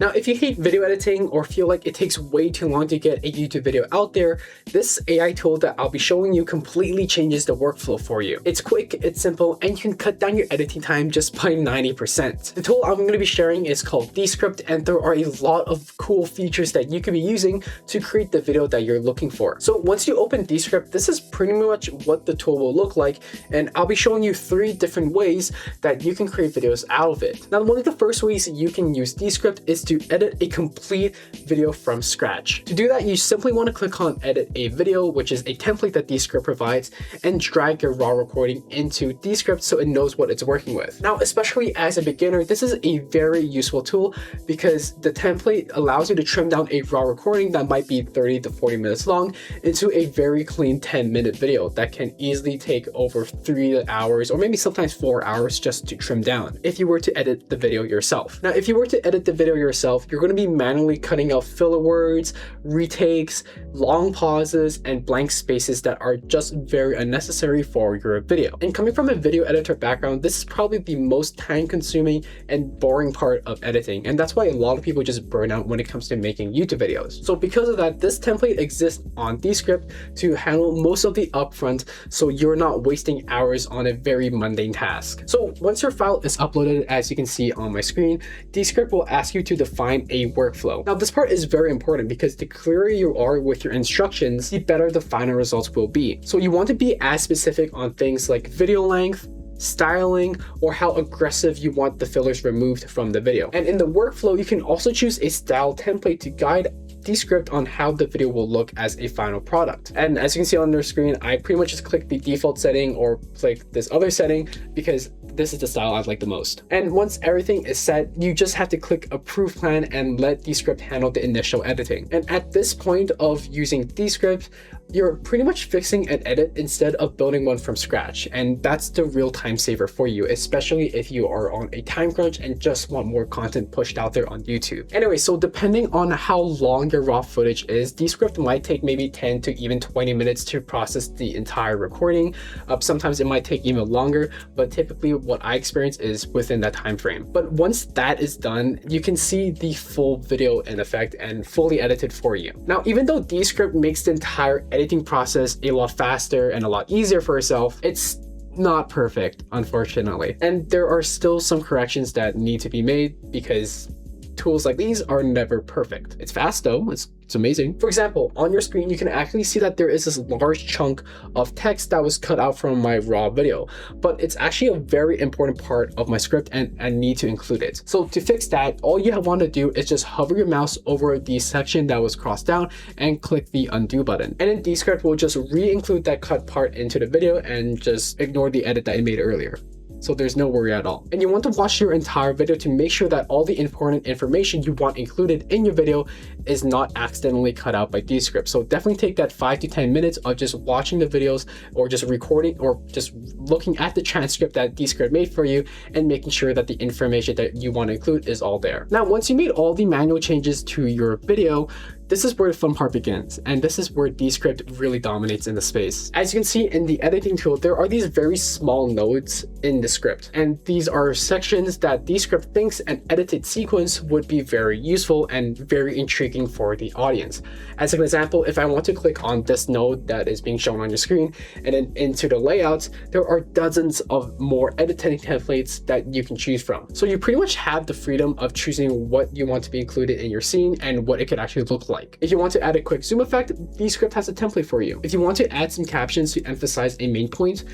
Now, if you hate video editing or feel like it takes way too long to get a YouTube video out there, this AI tool that I'll be showing you completely changes the workflow for you. It's quick, it's simple, and you can cut down your editing time just by 90%. The tool I'm going to be sharing is called DeScript, and there are a lot of cool features that you could be using to create the video that you're looking for. So once you open DeScript, this is pretty much what the tool will look like, and I'll be showing you 3 different ways that you can create videos out of it. Now, one of the first ways you can use DeScript is to edit a complete video from scratch. To do that, you simply want to click on Edit a Video, which is a template that DeScript provides, and drag your raw recording into DeScript so it knows what it's working with. Now, especially as a beginner, this is a very useful tool because the template allows you to trim down a raw recording that might be 30 to 40 minutes long into a very clean 10-minute video that can easily take over 3 hours or maybe sometimes 4 hours just to trim down if you were to edit the video yourself. Now, if you were to edit the video yourself, you're going to be manually cutting out filler words, retakes, long pauses, and blank spaces that are just very unnecessary for your video. And coming from a video editor background, this is probably the most time-consuming and boring part of editing, and that's why a lot of people just burn out when it comes to making YouTube videos. So because of that, this template exists on DeScript to handle most of the upfront, so you're not wasting hours on a very mundane task. So once your file is uploaded, as you can see on my screen, DeScript will ask you to define a workflow. Now, this part is very important because the clearer you are with your instructions, the better the final results will be. So you want to be as specific on things like video length, styling, or how aggressive you want the fillers removed from the video. And in the workflow, you can also choose a style template to guide DeScript on how the video will look as a final product. And as you can see on your screen, I pretty much just click the default setting or click this other setting because this is the style I like the most. And once everything is set, you just have to click Approve Plan and let DeScript handle the initial editing. And at this point of using DeScript, you're pretty much fixing an edit instead of building one from scratch. And that's the real time saver for you, especially if you are on a time crunch and just want more content pushed out there on YouTube. Anyway, so depending on how long your raw footage is, DeScript might take maybe 10 to even 20 minutes to process the entire recording. Sometimes it might take even longer, but typically what I experience is within that time frame. But once that is done, you can see the full video in effect and fully edited for you. Now, even though DeScript makes the entire editing process a lot faster and a lot easier for yourself, it's not perfect, unfortunately. And there are still some corrections that need to be made because tools like these are never perfect. It's fast though, it's amazing. For example, on your screen, you can actually see that there is this large chunk of text that was cut out from my raw video, but it's actually a very important part of my script and I need to include it. So to fix that, all you want to do is just hover your mouse over the section that was crossed out and click the undo button. And then DeScript will just re-include that cut part into the video and just ignore the edit that I made earlier. So there's no worry at all. And you want to watch your entire video to make sure that all the important information you want included in your video is not accidentally cut out by DeScript. So definitely take that 5 to 10 minutes of just watching the videos or just recording or just looking at the transcript that DeScript made for you and making sure that the information that you want to include is all there. Now, once you made all the manual changes to your video, this is where the fun part begins, and this is where DeScript really dominates in the space. As you can see in the editing tool, there are these very small nodes in the script, and these are sections that DeScript thinks an edited sequence would be very useful and very intriguing for the audience. As an example, if I want to click on this node that is being shown on your screen and then into the layouts, there are dozens of more editing templates that you can choose from. So you pretty much have the freedom of choosing what you want to be included in your scene and what it could actually look like. If you want to add a quick zoom effect, DeScript has a template for you. If you want to add some captions to emphasize a main point,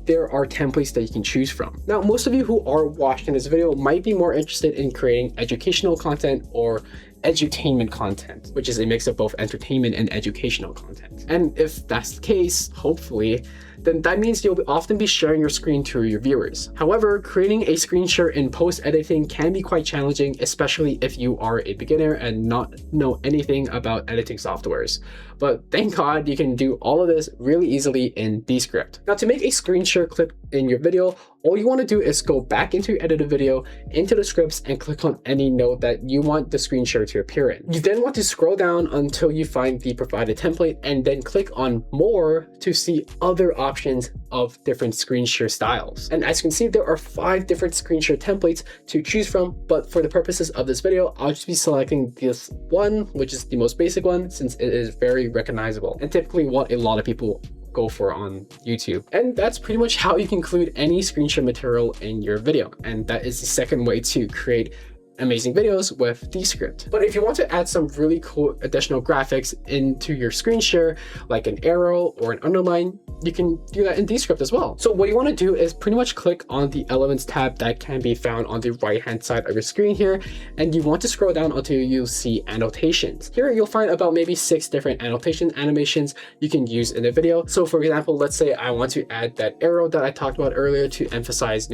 there are templates that you can choose from. Now, most of you who are watching this video might be more interested in creating educational content or edutainment content, which is a mix of both entertainment and educational content. And if that's the case, hopefully, then that means you'll often be sharing your screen to your viewers. However, creating a screen share in post-editing can be quite challenging, especially if you are a beginner and not know anything about editing softwares. But thank God you can do all of this really easily in DeScript. Now, to make a screen share clip in your video, all you want to do is go back into your edited video, into the scripts, and click on any node that you want the screen share to appear in. You then want to scroll down until you find the provided template and then click on more to see other options of different screen share styles. And as you can see, there are 5 different screen share templates to choose from, but for the purposes of this video, I'll just be selecting this one, which is the most basic one, since it is very recognizable and typically what a lot of people go for on YouTube. And that's pretty much how you can include any screen share material in your video. And that is the second way to create amazing videos with DeScript. But if you want to add some really cool additional graphics into your screen share, like an arrow or an underline, you can do that in DeScript as well. So what you want to do is pretty much click on the Elements tab that can be found on the right-hand side of your screen here, and you want to scroll down until you see annotations. Here you'll find about maybe 6 different annotation animations you can use in a video. So for example, let's say I want to add that arrow that I talked about earlier to emphasize,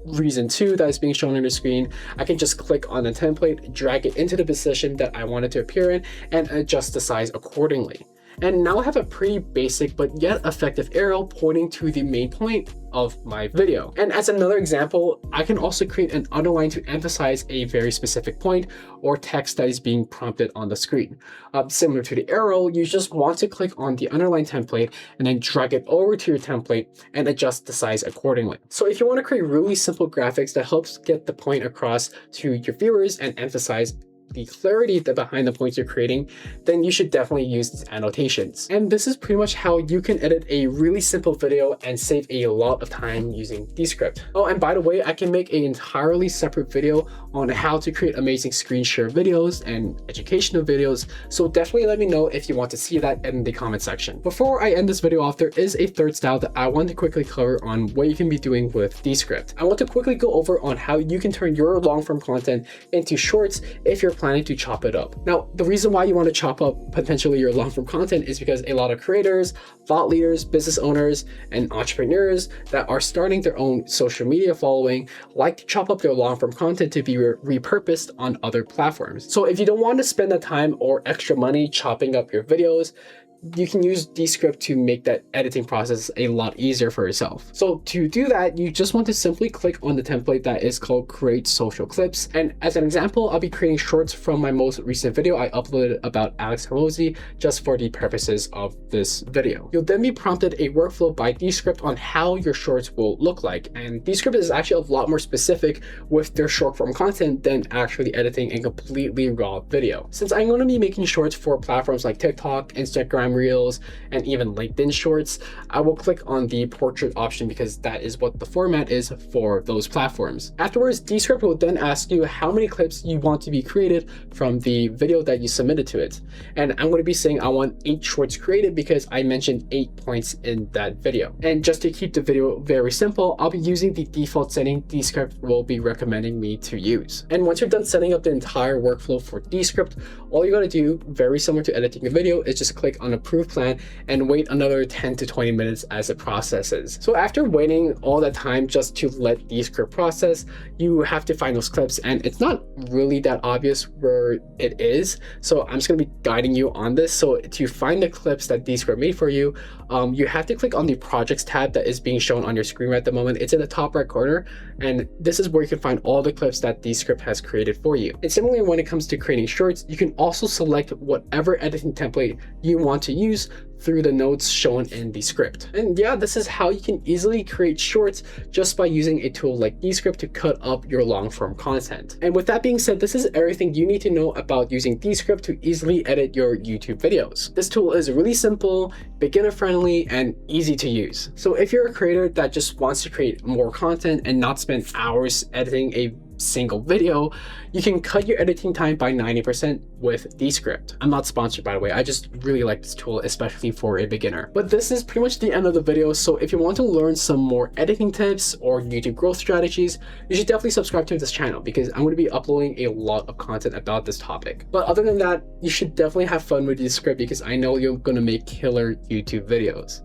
reason 2 that is being shown on the screen. I can just click on the template, drag it into the position that I want it to appear in, and adjust the size accordingly. And now I have a pretty basic but yet effective arrow pointing to the main point of my video. And as another example, I can also create an underline to emphasize a very specific point or text that is being prompted on the screen. Similar to the arrow, you just want to click on the underline template and then drag it over to your template and adjust the size accordingly. So if you want to create really simple graphics that helps get the point across to your viewers and emphasize the clarity behind the points you're creating, then you should definitely use these annotations. And this is pretty much how you can edit a really simple video and save a lot of time using DeScript. Oh, and by the way, I can make an entirely separate video on how to create amazing screen share videos and educational videos, so definitely let me know if you want to see that in the comment section. Before I end this video off, there is a third style that I want to quickly cover on what you can be doing with DeScript. I want to quickly go over on how you can turn your long form content into shorts if you're planning to chop it up. Now, the reason why you want to chop up potentially your long form content is because a lot of creators, thought leaders, business owners, and entrepreneurs that are starting their own social media following like to chop up their long form content to be repurposed on other platforms. So if you don't want to spend the time or extra money chopping up your videos, you can use DeScript to make that editing process a lot easier for yourself. So to do that, you just want to simply click on the template that is called Create Social Clips. And as an example, I'll be creating shorts from my most recent video I uploaded about Alex Hormozi just for the purposes of this video. You'll then be prompted a workflow by DeScript on how your shorts will look like. And DeScript is actually a lot more specific with their short form content than actually editing a completely raw video. Since I'm going to be making shorts for platforms like TikTok, Instagram Reels, and even LinkedIn Shorts, I will click on the portrait option because that is what the format is for those platforms. Afterwards, DeScript will then ask you how many clips you want to be created from the video that you submitted to it. And I'm going to be saying I want 8 shorts created because I mentioned 8 points in that video. And just to keep the video very simple, I'll be using the default setting DeScript will be recommending me to use. And once you're done setting up the entire workflow for DeScript, all you got to do, very similar to editing a video, is just click on Approve Plan and wait another 10 to 20 minutes as it processes. So after waiting all that time just to let DeScript process, you have to find those clips, and it's not really that obvious where it is. So I'm just going to be guiding you on this. So to find the clips that DeScript made for you, you have to click on the Projects tab that is being shown on your screen at the moment. It's in the top right corner, and this is where you can find all the clips that DeScript has created for you. And similarly, when it comes to creating shorts, you can also select whatever editing template you want to use through the notes shown in the script. And yeah, this is how you can easily create shorts just by using a tool like DeScript to cut up your long form content. And with that being said, this is everything you need to know about using DeScript to easily edit your YouTube videos. This tool is really simple, beginner friendly, and easy to use. So if you're a creator that just wants to create more content and not spend hours editing a single video, you can cut your editing time by 90% with DeScript. I'm not sponsored, by the way. I just really like this tool, especially for a beginner. But this is pretty much the end of the video. So if you want to learn some more editing tips or YouTube growth strategies, you should definitely subscribe to this channel because I'm going to be uploading a lot of content about this topic. But other than that, you should definitely have fun with DeScript because I know you're going to make killer YouTube videos.